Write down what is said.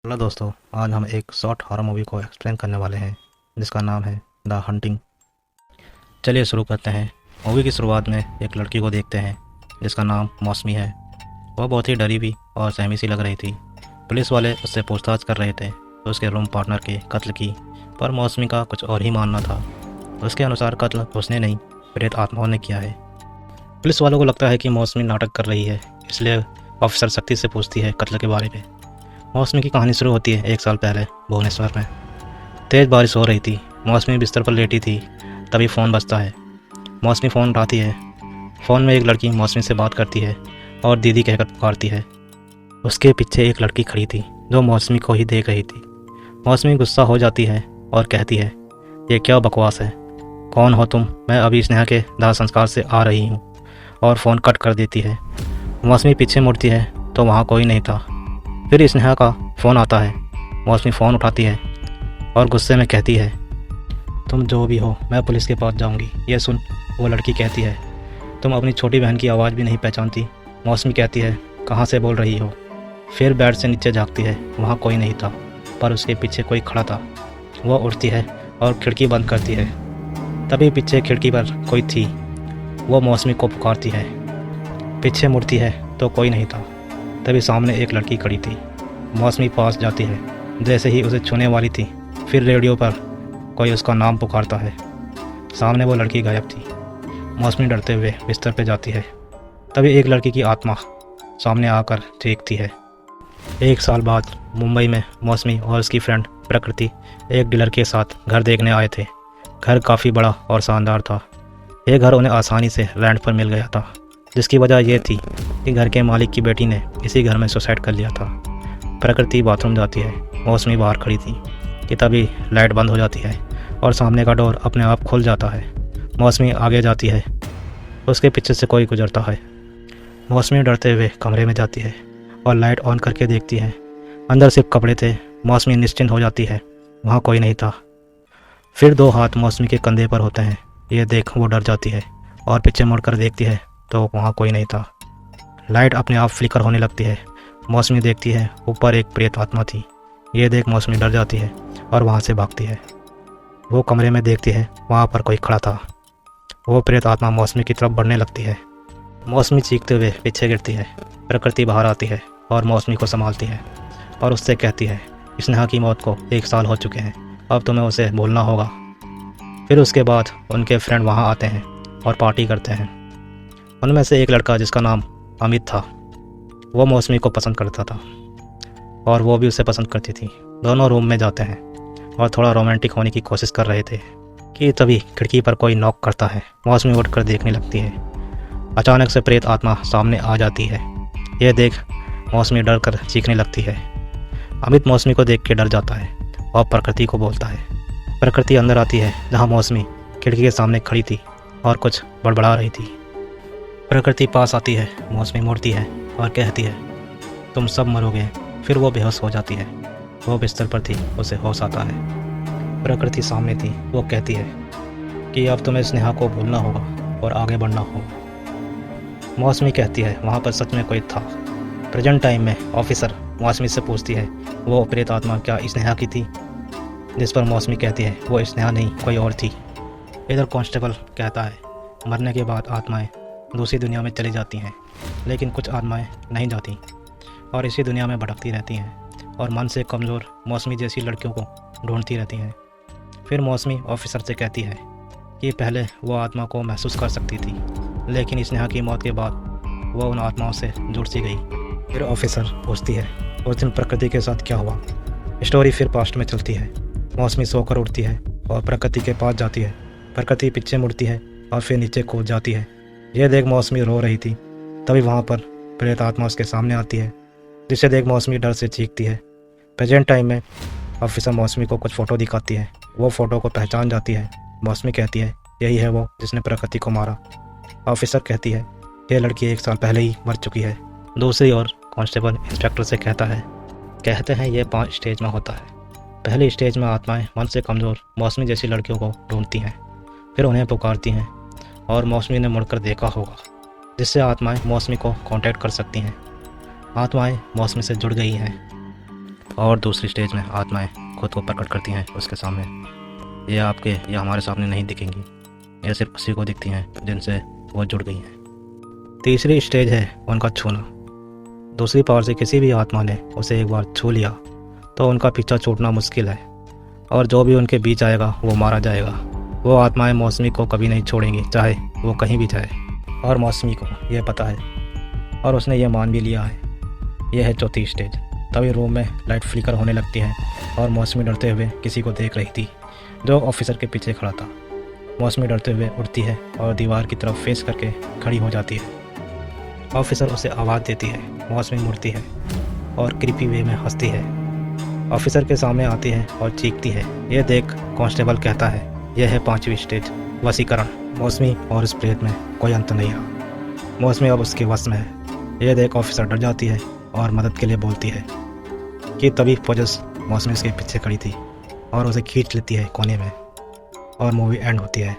Hello दोस्तों, आज हम एक शॉर्ट हॉरर मूवी को एक्सप्लेन करने वाले हैं जिसका नाम है द हंटिंग। चलिए शुरू करते हैं। मूवी की शुरुआत में एक लड़की को देखते हैं जिसका नाम मौसमी है। वह बहुत ही डरी हुई और सहमी सी लग रही थी। पुलिस वाले उससे पूछताछ कर रहे थे तो उसके रूम पार्टनर के कत्ल की, पर मौसमी का कुछ और ही मानना था। उसके अनुसार कत्ल उसने नहीं, प्रेत आत्माओं ने किया है। पुलिस वालों को लगता है कि मौसमी नाटक कर रही है, इसलिए ऑफिसर सख्ती से पूछती है कत्ल के बारे में। मौसमी की कहानी शुरू होती है 1 साल पहले भुवनेश्वर में। तेज़ बारिश हो रही थी। मौसमी बिस्तर पर लेटी थी, तभी फ़ोन बजता है। मौसमी फ़ोन उठाती है। फ़ोन में एक लड़की मौसमी से बात करती है और दीदी कहकर पुकारती है। उसके पीछे एक लड़की खड़ी थी जो मौसमी को ही देख रही थी। मौसमी गुस्सा हो जाती है और कहती है, ये क्या बकवास है, कौन हो तुम, मैं अभी स्नेहा के दाह संस्कार से आ रही हूँ, और फ़ोन कट कर देती है। मौसमी पीछे मुड़ती है तो वहाँ कोई नहीं था। फिर स्नेहा का फ़ोन आता है। मौसमी फ़ोन उठाती है और गुस्से में कहती है, तुम जो भी हो, मैं पुलिस के पास जाऊंगी। ये सुन, वो लड़की कहती है, तुम अपनी छोटी बहन की आवाज़ भी नहीं पहचानती। मौसमी कहती है, कहाँ से बोल रही हो। फिर बेड से नीचे झाँकती है, वहाँ कोई नहीं था, पर उसके पीछे कोई खड़ा था। वह उठती है और खिड़की बंद करती है। तभी पीछे खिड़की पर कोई थी। वो मौसमी को पुकारती है। पीछे मुड़ती है तो कोई नहीं था। तभी सामने एक लड़की खड़ी थी। मौसमी पास जाती है, जैसे ही उसे छूने वाली थी, फिर रेडियो पर कोई उसका नाम पुकारता है। सामने वो लड़की गायब थी। मौसमी डरते हुए बिस्तर पर जाती है। तभी एक लड़की की आत्मा सामने आकर चीखती है। 1 साल बाद मुंबई में मौसमी और उसकी फ्रेंड प्रकृति एक डीलर के साथ घर देखने आए थे। घर काफ़ी बड़ा और शानदार था। ये घर उन्हें आसानी से रेंट पर मिल गया था, जिसकी वजह यह थी कि घर के मालिक की बेटी ने इसी घर में सुसाइड कर लिया था। प्रकृति बाथरूम जाती है। मौसमी बाहर खड़ी थी कि तभी लाइट बंद हो जाती है और सामने का डोर अपने आप खुल जाता है। मौसमी आगे जाती है, उसके पीछे से कोई गुजरता है। मौसमी डरते हुए कमरे में जाती है और लाइट ऑन करके देखती है। अंदर सिर्फ कपड़े थे। मौसमी निश्चिंत हो जाती है, वहाँ कोई नहीं था। फिर 2 हाथ मौसमी के कंधे पर होते हैं। ये देख वो डर जाती है और पीछे मुड़कर देखती है तो वहाँ कोई नहीं था। लाइट अपने आप फ्लिकर होने लगती है। मौसमी देखती है ऊपर एक प्रेत आत्मा थी। ये देख मौसमी डर जाती है और वहाँ से भागती है। वो कमरे में देखती है, वहाँ पर कोई खड़ा था। वो प्रेत आत्मा मौसमी की तरफ बढ़ने लगती है। मौसमी चीखते हुए पीछे गिरती है। प्रकृति बाहर आती है और मौसमी को संभालती है और उससे कहती है, स्नेहा की मौत को 1 साल हो चुके हैं, अब तुम्हें उसे भूलना होगा। फिर उसके बाद उनके फ्रेंड वहाँ आते हैं और पार्टी करते हैं। उनमें से एक लड़का जिसका नाम अमित था, वो मौसमी को पसंद करता था और वो भी उसे पसंद करती थी। दोनों रूम में जाते हैं और थोड़ा रोमांटिक होने की कोशिश कर रहे थे कि तभी खिड़की पर कोई नॉक करता है। मौसमी उठकर देखने लगती है। अचानक से प्रेत आत्मा सामने आ जाती है। यह देख मौसमी डर कर चीखने लगती है। अमित मौसमी को देख के डर जाता है और प्रकृति को बोलता है। प्रकृति अंदर आती है जहाँ मौसमी खिड़की के सामने खड़ी थी और कुछ बड़बड़ा रही थी। प्रकृति पास आती है। मौसमी मुड़ती है और कहती है, तुम सब मरोगे। फिर वो बेहोश हो जाती है। वो बिस्तर पर थी, उसे होश आता है। प्रकृति सामने थी। वो कहती है कि अब तुम्हें स्नेहा को भूलना होगा और आगे बढ़ना होगा। मौसमी कहती है, वहाँ पर सच में कोई था। प्रेजेंट टाइम में ऑफिसर मौसमी से पूछती है, वो प्रेत आत्मा क्या स्नेहा की थी। जिस पर मौसमी कहती है, वो स्नेहा नहीं, कोई और थी। इधर कांस्टेबल कहता है, मरने के बाद आत्माएं दूसरी दुनिया में चली जाती हैं, लेकिन कुछ आत्माएं नहीं जाती और इसी दुनिया में भटकती रहती हैं और मन से कमज़ोर मौसमी जैसी लड़कियों को ढूंढती रहती हैं। फिर मौसमी ऑफिसर से कहती है कि पहले वो आत्मा को महसूस कर सकती थी, लेकिन स्नेहा की मौत के बाद वो उन आत्माओं से जुड़ सी गई। फिर ऑफिसर पूछती है, उस दिन प्रकृति के साथ क्या हुआ। स्टोरी फिर पास्ट में चलती है। मौसमी सोकर उठती है और प्रकृति के पास जाती है। प्रकृति पीछे मुड़ती है और फिर नीचे कूद जाती है। यह देख मौसमी रो रही थी। तभी वहाँ पर प्रेत आत्मा उसके सामने आती है, जिसे देख मौसमी डर से चीखती है। प्रेजेंट टाइम में ऑफिसर मौसमी को कुछ फ़ोटो दिखाती है। वो फ़ोटो को पहचान जाती है। मौसमी कहती है, यही है वो जिसने प्रकृति को मारा। ऑफिसर कहती है, यह लड़की 1 साल पहले ही मर चुकी है। दूसरी ओर कांस्टेबल इंस्पेक्टर से कहते हैं ये 5 स्टेज में होता है। पहली स्टेज में आत्माएं मन से कमज़ोर मौसमी जैसी लड़कियों को ढूंढती हैं, फिर उन्हें पुकारती हैं और मौसमी ने मुड़कर देखा होगा, जिससे आत्माएं मौसमी को कांटेक्ट कर सकती हैं। आत्माएं मौसमी से जुड़ गई हैं। और दूसरी स्टेज में आत्माएं खुद को प्रकट करती हैं उसके सामने। ये हमारे सामने नहीं दिखेंगी, ये सिर्फ उसी को दिखती हैं जिनसे वो जुड़ गई हैं। तीसरी स्टेज है उनका छूना। दूसरी पावर से किसी भी आत्मा ने उसे एक बार छू लिया तो उनका पीछा छूटना मुश्किल है, और जो भी उनके बीच आएगा वो मारा जाएगा। वो आत्माएं मौसमी को कभी नहीं छोड़ेंगी, चाहे वो कहीं भी जाए। और मौसमी को यह पता है और उसने ये मान भी लिया है। यह है चौथी स्टेज। तभी रूम में लाइट फ्लिकर होने लगती है और मौसमी डरते हुए किसी को देख रही थी जो ऑफिसर के पीछे खड़ा था। मौसमी डरते हुए उठती है और दीवार की तरफ फेस करके खड़ी हो जाती है। ऑफिसर उसे आवाज़ देती है। मौसमी मुड़ती है और क्रीपी वे में हंसती है। ऑफिसर के सामने आती है और चीखती है। यह देख कांस्टेबल कहता है, यह है 5वीं स्टेज, वशीकरण। मौसमी और इस प्रेत में कोई अंत नहीं रहा। मौसमी अब उसके वश में है। यह देख ऑफिसर डर जाती है और मदद के लिए बोलती है कि तभी फोजस मौसमी उसके पीछे खड़ी थी और उसे खींच लेती है कोने में, और मूवी एंड होती है।